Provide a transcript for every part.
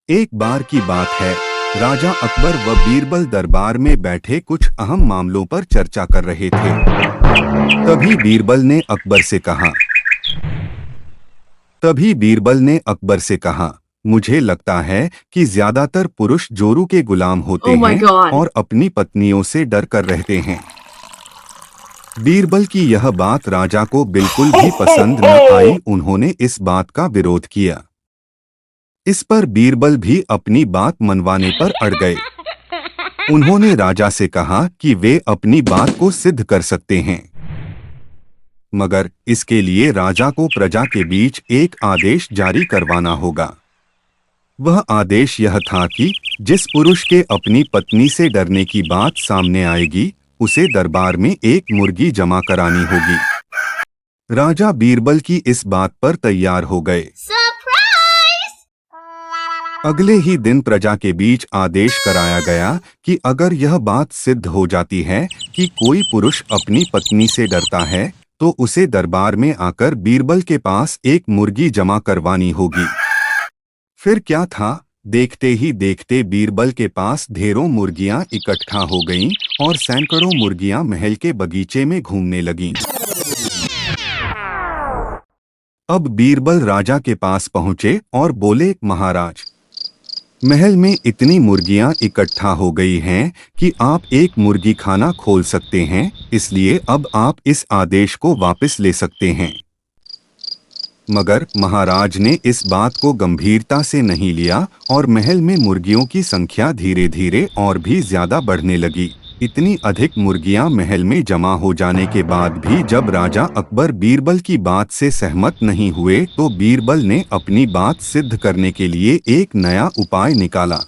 एक बार की बात है, राजा अकबर व बीरबल दरबार में बैठे कुछ अहम मामलों पर चर्चा कर रहे थे। तभी बीरबल ने अकबर से कहा मुझे लगता है कि ज्यादातर पुरुष जोरू के गुलाम होते Oh my हैं God! और अपनी पत्नियों से डर कर रहते हैं। बीरबल की यह बात राजा को बिल्कुल भी पसंद न आई। उन्होंने इस बात का विरोध किया। इस पर बीरबल भी अपनी बात मनवाने पर अड़ गए। उन्होंने राजा से कहा कि वे अपनी बात को सिद्ध कर सकते हैं, मगर इसके लिए राजा को प्रजा के बीच एक आदेश जारी करवाना होगा। वह आदेश यह था कि जिस पुरुष के अपनी पत्नी से डरने की बात सामने आएगी, उसे दरबार में एक मुर्गी जमा करानी होगी। राजा बीरबल की इस बात पर तैयार हो गए। अगले ही दिन प्रजा के बीच आदेश कराया गया कि अगर यह बात सिद्ध हो जाती है कि कोई पुरुष अपनी पत्नी से डरता है, तो उसे दरबार में आकर बीरबल के पास एक मुर्गी जमा करवानी होगी। फिर क्या था, देखते ही देखते बीरबल के पास ढेरों मुर्गियां इकट्ठा हो गईं और सैकड़ों मुर्गियां महल के बगीचे में घूमने लगीं। अब बीरबल राजा के पास पहुंचे और बोले, महाराज, महल में इतनी मुर्गियां इकट्ठा हो गई हैं कि आप एक मुर्गी खाना खोल सकते हैं, इसलिए अब आप इस आदेश को वापस ले सकते हैं। मगर महाराज ने इस बात को गंभीरता से नहीं लिया और महल में मुर्गियों की संख्या धीरे धीरे और भी ज्यादा बढ़ने लगी। इतनी अधिक मुर्गियां महल में जमा हो जाने के बाद भी जब राजा अकबर बीरबल की बात से सहमत नहीं हुए, तो बीरबल ने अपनी बात सिद्ध करने के लिए एक नया उपाय निकाला।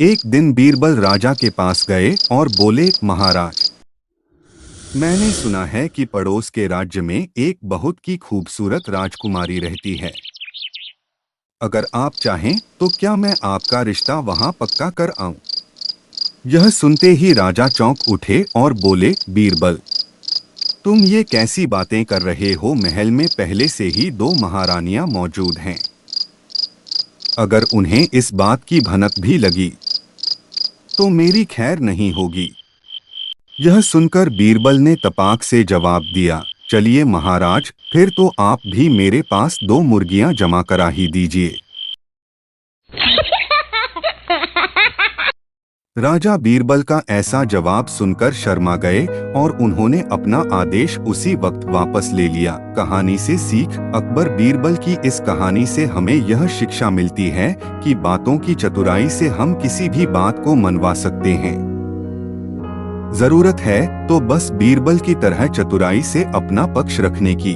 एक दिन बीरबल राजा के पास गए और बोले, महाराज, मैंने सुना है कि पड़ोस के राज्य में एक बहुत की खूबसूरत राजकुमारी रहती है। अगर आप चाहें तो क्या मैं आपका रिश्ता वहां पक्का कर आऊं? यह सुनते ही राजा चौंक उठे और बोले, बीरबल, तुम ये कैसी बातें कर रहे हो? महल में पहले से ही 2 महारानियां मौजूद हैं। अगर उन्हें इस बात की भनक भी लगी तो मेरी खैर नहीं होगी। यह सुनकर बीरबल ने तपाक से जवाब दिया, चलिए महाराज, फिर तो आप भी मेरे पास 2 मुर्गियां जमा करा ही दीजिए। राजा बीरबल का ऐसा जवाब सुनकर शर्मा गए और उन्होंने अपना आदेश उसी वक्त वापस ले लिया। कहानी से सीख। अकबर बीरबल की इस कहानी से हमें यह शिक्षा मिलती है कि बातों की चतुराई से हम किसी भी बात को मनवा सकते हैं। जरूरत है तो बस बीरबल की तरह चतुराई से अपना पक्ष रखने की।